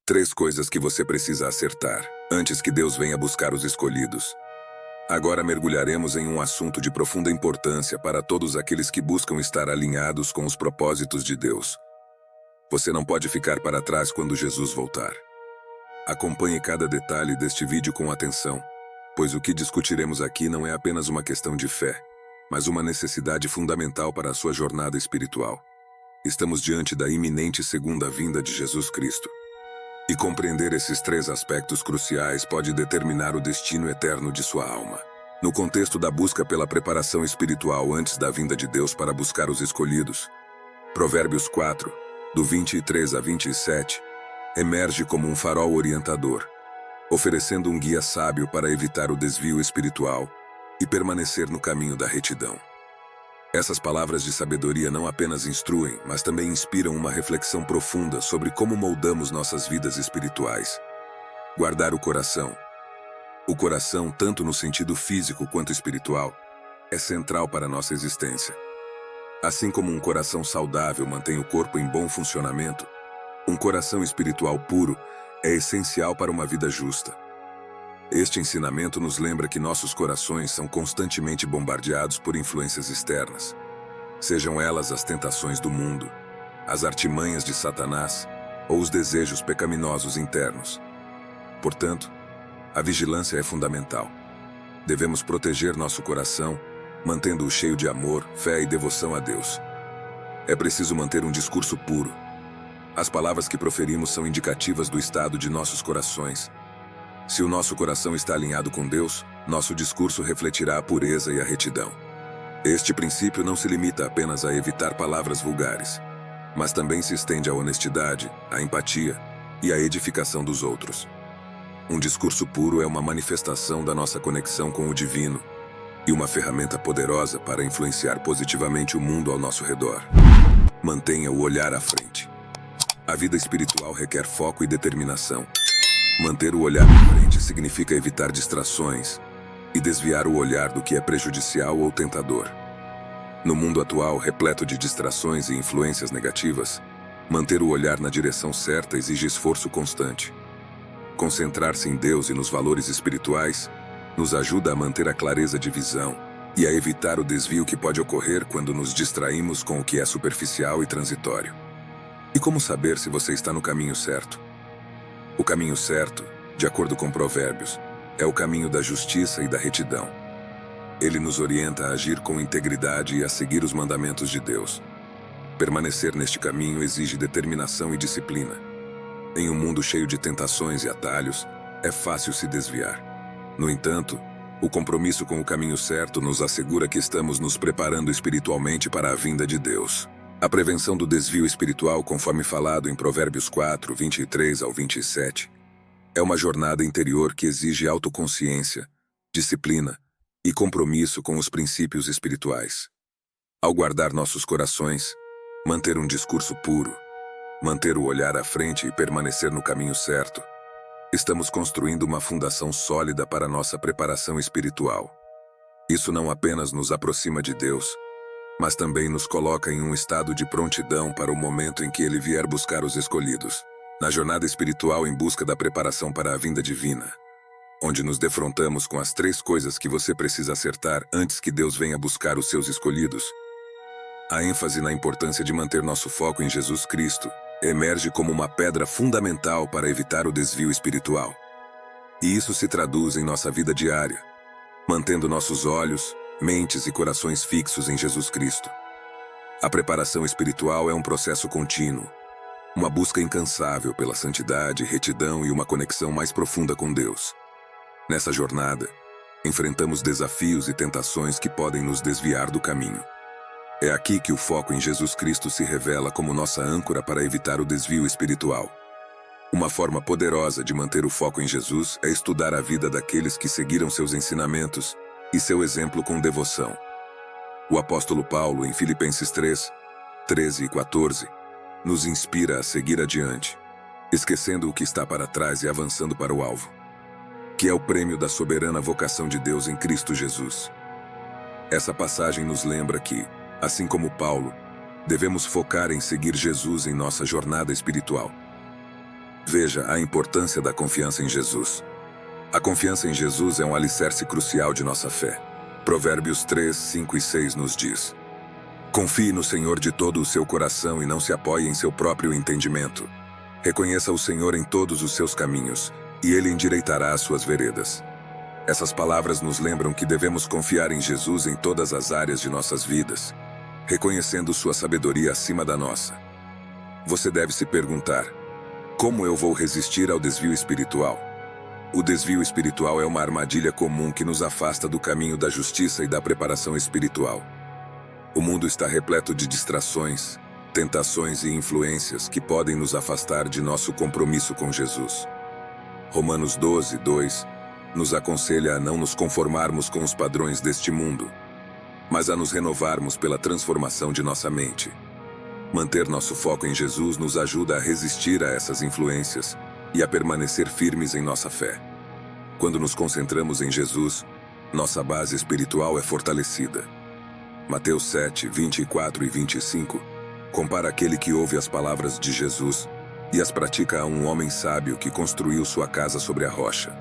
Três coisas que você precisa acertar antes que Deus venha buscar os escolhidos. Agora mergulharemos em um assunto de profunda importância para todos aqueles que buscam estar alinhados com os propósitos de Deus. Você não pode ficar para trás quando Jesus voltar. Acompanhe cada detalhe deste vídeo com atenção, pois o que discutiremos aqui não é apenas uma questão de fé, mas uma necessidade fundamental para a sua jornada espiritual. Estamos diante da iminente segunda vinda de Jesus Cristo. E compreender esses três aspectos cruciais pode determinar o destino eterno de sua alma. No contexto da busca pela preparação espiritual antes da vinda de Deus para buscar os escolhidos, Provérbios 4, do 23 a 27, emerge como um farol orientador, oferecendo um guia sábio para evitar o desvio espiritual e permanecer no caminho da retidão. Essas palavras de sabedoria não apenas instruem, mas também inspiram uma reflexão profunda sobre como moldamos nossas vidas espirituais. Guardar o coração. O coração, tanto no sentido físico quanto espiritual, é central para a nossa existência. Assim como um coração saudável mantém o corpo em bom funcionamento, um coração espiritual puro é essencial para uma vida justa. Este ensinamento nos lembra que nossos corações são constantemente bombardeados por influências externas, sejam elas as tentações do mundo, as artimanhas de Satanás ou os desejos pecaminosos internos. Portanto, a vigilância é fundamental. Devemos proteger nosso coração, mantendo-o cheio de amor, fé e devoção a Deus. É preciso manter um discurso puro. As palavras que proferimos são indicativas do estado de nossos corações. Se o nosso coração está alinhado com Deus, nosso discurso refletirá a pureza e a retidão. Este princípio não se limita apenas a evitar palavras vulgares, mas também se estende à honestidade, à empatia e à edificação dos outros. Um discurso puro é uma manifestação da nossa conexão com o divino e uma ferramenta poderosa para influenciar positivamente o mundo ao nosso redor. Mantenha o olhar à frente. A vida espiritual requer foco e determinação. Manter o olhar à frente significa evitar distrações e desviar o olhar do que é prejudicial ou tentador. No mundo atual, repleto de distrações e influências negativas, manter o olhar na direção certa exige esforço constante. Concentrar-se em Deus e nos valores espirituais nos ajuda a manter a clareza de visão e a evitar o desvio que pode ocorrer quando nos distraímos com o que é superficial e transitório. E como saber se você está no caminho certo? O caminho certo, de acordo com Provérbios, é o caminho da justiça e da retidão. Ele nos orienta a agir com integridade e a seguir os mandamentos de Deus. Permanecer neste caminho exige determinação e disciplina. Em um mundo cheio de tentações e atalhos, é fácil se desviar. No entanto, o compromisso com o caminho certo nos assegura que estamos nos preparando espiritualmente para a vinda de Deus. A prevenção do desvio espiritual, conforme falado em Provérbios 4, 23 ao 27, é uma jornada interior que exige autoconsciência, disciplina e compromisso com os princípios espirituais. Ao guardar nossos corações, manter um discurso puro, manter o olhar à frente e permanecer no caminho certo, estamos construindo uma fundação sólida para nossa preparação espiritual. Isso não apenas nos aproxima de Deus, mas também nos coloca em um estado de prontidão para o momento em que Ele vier buscar os escolhidos, na jornada espiritual em busca da preparação para a vinda divina, onde nos defrontamos com as três coisas que você precisa acertar antes que Deus venha buscar os seus escolhidos. A ênfase na importância de manter nosso foco em Jesus Cristo emerge como uma pedra fundamental para evitar o desvio espiritual. E isso se traduz em nossa vida diária, mantendo nossos olhos, mentes e corações fixos em Jesus Cristo. A preparação espiritual é um processo contínuo, uma busca incansável pela santidade, retidão e uma conexão mais profunda com Deus. Nessa jornada, enfrentamos desafios e tentações que podem nos desviar do caminho. É aqui que o foco em Jesus Cristo se revela como nossa âncora para evitar o desvio espiritual. Uma forma poderosa de manter o foco em Jesus é estudar a vida daqueles que seguiram seus ensinamentos e seu exemplo com devoção. O apóstolo Paulo, em Filipenses 3, 13 e 14, nos inspira a seguir adiante, esquecendo o que está para trás e avançando para o alvo, que é o prêmio da soberana vocação de Deus em Cristo Jesus. Essa passagem nos lembra que, assim como Paulo, devemos focar em seguir Jesus em nossa jornada espiritual. Veja a importância da confiança em Jesus. A confiança em Jesus é um alicerce crucial de nossa fé. Provérbios 3, 5 e 6 nos diz: confie no Senhor de todo o seu coração e não se apoie em seu próprio entendimento. Reconheça o Senhor em todos os seus caminhos, e Ele endireitará as suas veredas. Essas palavras nos lembram que devemos confiar em Jesus em todas as áreas de nossas vidas, reconhecendo sua sabedoria acima da nossa. Você deve se perguntar: como eu vou resistir ao desvio espiritual? O desvio espiritual é uma armadilha comum que nos afasta do caminho da justiça e da preparação espiritual. O mundo está repleto de distrações, tentações e influências que podem nos afastar de nosso compromisso com Jesus. Romanos 12, 2 nos aconselha a não nos conformarmos com os padrões deste mundo, mas a nos renovarmos pela transformação de nossa mente. Manter nosso foco em Jesus nos ajuda a resistir a essas influências e a permanecer firmes em nossa fé. Quando nos concentramos em Jesus, nossa base espiritual é fortalecida. Mateus 7, 24 e 25 compara aquele que ouve as palavras de Jesus e as pratica a um homem sábio que construiu sua casa sobre a rocha.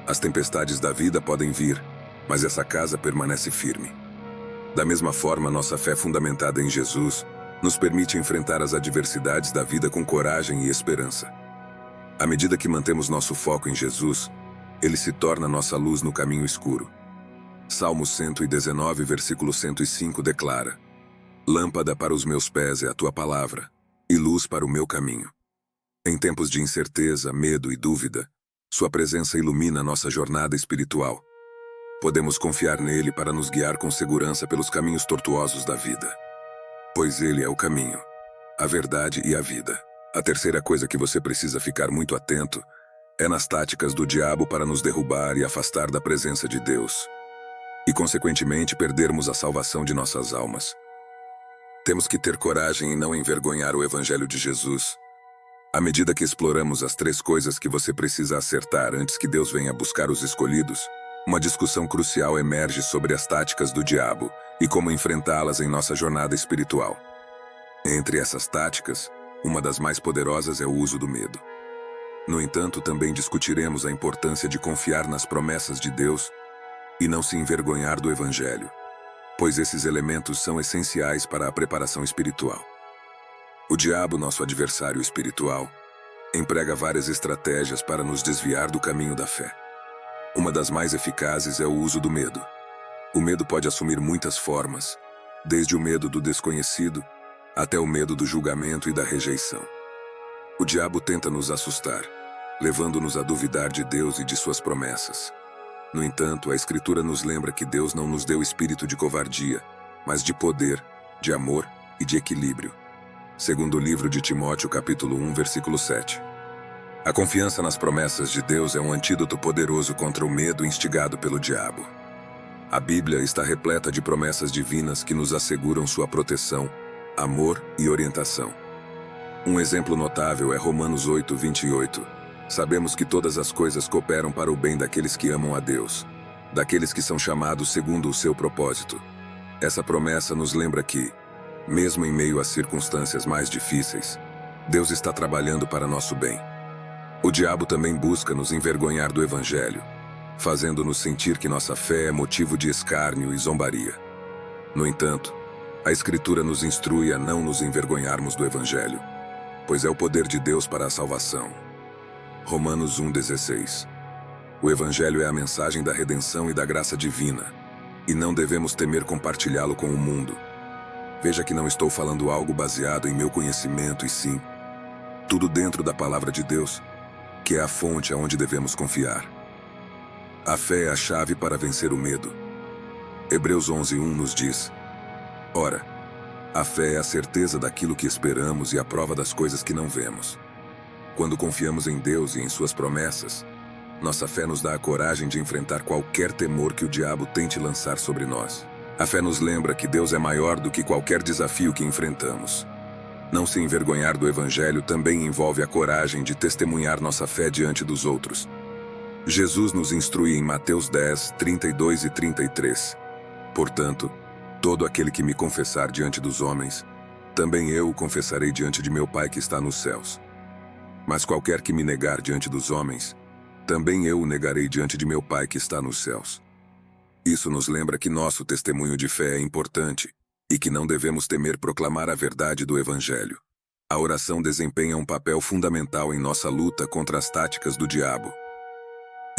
As tempestades da vida podem vir, mas essa casa permanece firme. Da mesma forma, nossa fé fundamentada em Jesus nos permite enfrentar as adversidades da vida com coragem e esperança. À medida que mantemos nosso foco em Jesus, Ele se torna nossa luz no caminho escuro. Salmo 119, versículo 105 declara: lâmpada para os meus pés é a tua palavra, e luz para o meu caminho. Em tempos de incerteza, medo e dúvida, sua presença ilumina nossa jornada espiritual. Podemos confiar nele para nos guiar com segurança pelos caminhos tortuosos da vida. Pois ele é o caminho, a verdade e a vida. A terceira coisa que você precisa ficar muito atento é nas táticas do diabo para nos derrubar e afastar da presença de Deus, e consequentemente perdermos a salvação de nossas almas. Temos que ter coragem em não envergonhar o Evangelho de Jesus. À medida que exploramos as 3 coisas que você precisa acertar antes que Deus venha buscar os escolhidos, uma discussão crucial emerge sobre as táticas do diabo e como enfrentá-las em nossa jornada espiritual. Entre essas táticas, uma das mais poderosas é o uso do medo. No entanto, também discutiremos a importância de confiar nas promessas de Deus e não se envergonhar do Evangelho, pois esses elementos são essenciais para a preparação espiritual. O diabo, nosso adversário espiritual, emprega várias estratégias para nos desviar do caminho da fé. Uma das mais eficazes é o uso do medo. O medo pode assumir muitas formas, desde o medo do desconhecido até o medo do julgamento e da rejeição. O diabo tenta nos assustar, levando-nos a duvidar de Deus e de suas promessas. No entanto, a Escritura nos lembra que Deus não nos deu espírito de covardia, mas de poder, de amor e de equilíbrio. Segundo o livro de Timóteo, capítulo 1, versículo 7. A confiança nas promessas de Deus é um antídoto poderoso contra o medo instigado pelo diabo. A Bíblia está repleta de promessas divinas que nos asseguram sua proteção, amor e orientação. Um exemplo notável é Romanos 8, 28. Sabemos que todas as coisas cooperam para o bem daqueles que amam a Deus, daqueles que são chamados segundo o seu propósito. Essa promessa nos lembra que, mesmo em meio às circunstâncias mais difíceis, Deus está trabalhando para nosso bem. O diabo também busca nos envergonhar do Evangelho, fazendo-nos sentir que nossa fé é motivo de escárnio e zombaria. No entanto, a Escritura nos instrui a não nos envergonharmos do Evangelho, pois é o poder de Deus para a salvação. Romanos 1,16. O Evangelho é a mensagem da redenção e da graça divina, e não devemos temer compartilhá-lo com o mundo. Veja que não estou falando algo baseado em meu conhecimento, e sim, tudo dentro da palavra de Deus, que é a fonte aonde devemos confiar. A fé é a chave para vencer o medo. Hebreus 11:1 nos diz: ora, a fé é a certeza daquilo que esperamos e a prova das coisas que não vemos. Quando confiamos em Deus e em suas promessas, nossa fé nos dá a coragem de enfrentar qualquer temor que o diabo tente lançar sobre nós. A fé nos lembra que Deus é maior do que qualquer desafio que enfrentamos. Não se envergonhar do Evangelho também envolve a coragem de testemunhar nossa fé diante dos outros. Jesus nos instrui em Mateus 10, 32 e 33. Portanto, todo aquele que me confessar diante dos homens, também eu o confessarei diante de meu Pai que está nos céus. Mas qualquer que me negar diante dos homens, também eu o negarei diante de meu Pai que está nos céus. Isso nos lembra que nosso testemunho de fé é importante e que não devemos temer proclamar a verdade do Evangelho. A oração desempenha um papel fundamental em nossa luta contra as táticas do diabo.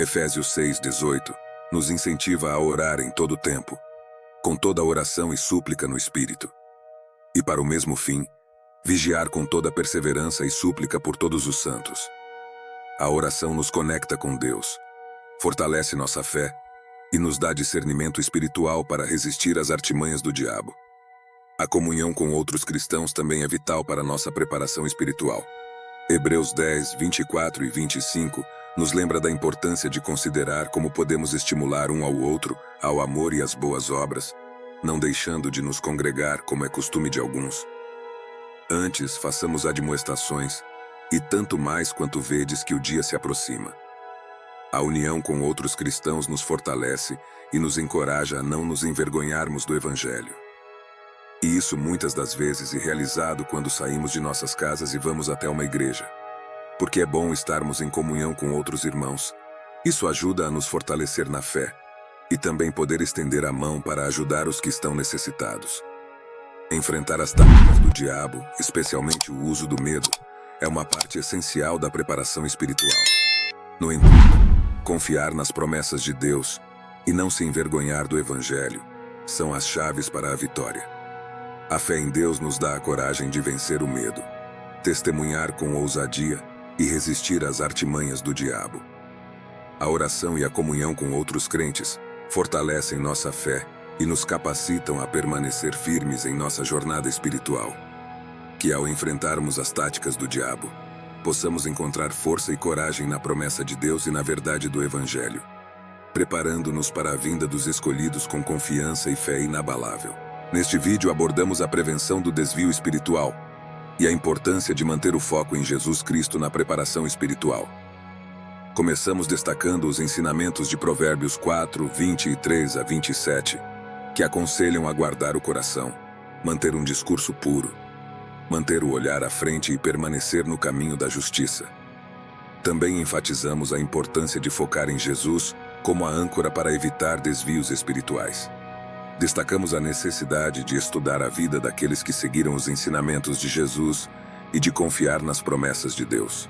Efésios 6:18 nos incentiva a orar em todo tempo, com toda oração e súplica no Espírito. E para o mesmo fim, vigiar com toda perseverança e súplica por todos os santos. A oração nos conecta com Deus, fortalece nossa fé e nos dá discernimento espiritual para resistir às artimanhas do diabo. A comunhão com outros cristãos também é vital para nossa preparação espiritual. Hebreus 10:24 e 25 nos lembra da importância de considerar como podemos estimular um ao outro ao amor e às boas obras, não deixando de nos congregar como é costume de alguns. Antes, façamos admoestações, e tanto mais quanto vedes que o dia se aproxima. A união com outros cristãos nos fortalece e nos encoraja a não nos envergonharmos do Evangelho. E isso muitas das vezes é realizado quando saímos de nossas casas e vamos até uma igreja. Porque é bom estarmos em comunhão com outros irmãos. Isso ajuda a nos fortalecer na fé e também poder estender a mão para ajudar os que estão necessitados. Enfrentar as táticas do diabo, especialmente o uso do medo, é uma parte essencial da preparação espiritual. No entanto, confiar nas promessas de Deus e não se envergonhar do Evangelho são as chaves para a vitória. A fé em Deus nos dá a coragem de vencer o medo, testemunhar com ousadia e resistir às artimanhas do diabo. A oração e a comunhão com outros crentes fortalecem nossa fé e nos capacitam a permanecer firmes em nossa jornada espiritual. Que ao enfrentarmos as táticas do diabo, possamos encontrar força e coragem na promessa de Deus e na verdade do Evangelho, preparando-nos para a vinda dos escolhidos com confiança e fé inabalável. Neste vídeo abordamos a prevenção do desvio espiritual e a importância de manter o foco em Jesus Cristo na preparação espiritual. Começamos destacando os ensinamentos de Provérbios 4:23 a 27, que aconselham a guardar o coração, manter um discurso puro, manter o olhar à frente e permanecer no caminho da justiça. Também enfatizamos a importância de focar em Jesus como a âncora para evitar desvios espirituais. Destacamos a necessidade de estudar a vida daqueles que seguiram os ensinamentos de Jesus e de confiar nas promessas de Deus.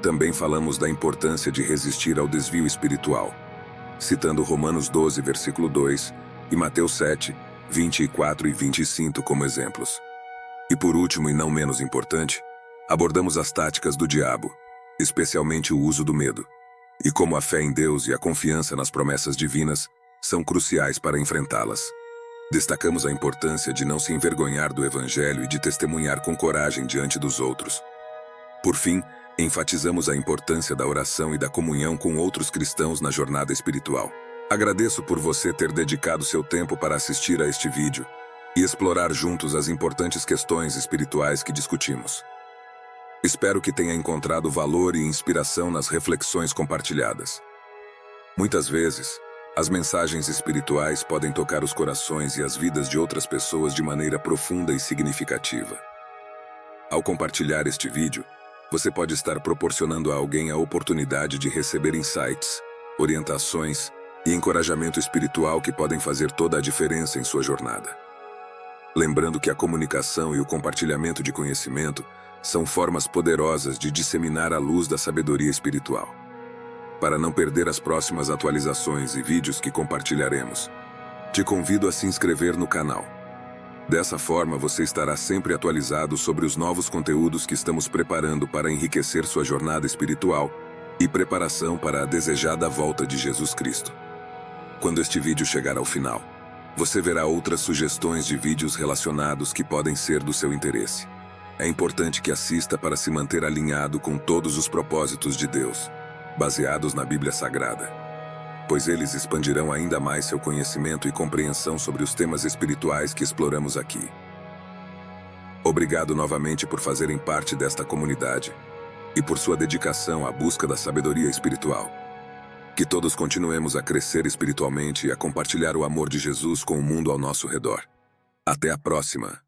Também falamos da importância de resistir ao desvio espiritual, citando Romanos 12, versículo 2, e Mateus 7, 24 e 25 como exemplos. E por último e não menos importante, abordamos as táticas do diabo, especialmente o uso do medo, e como a fé em Deus e a confiança nas promessas divinas são cruciais para enfrentá-las. Destacamos a importância de não se envergonhar do Evangelho e de testemunhar com coragem diante dos outros. Por fim, enfatizamos a importância da oração e da comunhão com outros cristãos na jornada espiritual. Agradeço por você ter dedicado seu tempo para assistir a este vídeo e explorar juntos as importantes questões espirituais que discutimos. Espero que tenha encontrado valor e inspiração nas reflexões compartilhadas. Muitas vezes, as mensagens espirituais podem tocar os corações e as vidas de outras pessoas de maneira profunda e significativa. Ao compartilhar este vídeo, você pode estar proporcionando a alguém a oportunidade de receber insights, orientações e encorajamento espiritual que podem fazer toda a diferença em sua jornada. Lembrando que a comunicação e o compartilhamento de conhecimento são formas poderosas de disseminar a luz da sabedoria espiritual. Para não perder as próximas atualizações e vídeos que compartilharemos, te convido a se inscrever no canal. Dessa forma, você estará sempre atualizado sobre os novos conteúdos que estamos preparando para enriquecer sua jornada espiritual e preparação para a desejada volta de Jesus Cristo. Quando este vídeo chegar ao final, você verá outras sugestões de vídeos relacionados que podem ser do seu interesse. É importante que assista para se manter alinhado com todos os propósitos de Deus, baseados na Bíblia Sagrada, pois eles expandirão ainda mais seu conhecimento e compreensão sobre os temas espirituais que exploramos aqui. Obrigado novamente por fazerem parte desta comunidade e por sua dedicação à busca da sabedoria espiritual. Que todos continuemos a crescer espiritualmente e a compartilhar o amor de Jesus com o mundo ao nosso redor. Até a próxima!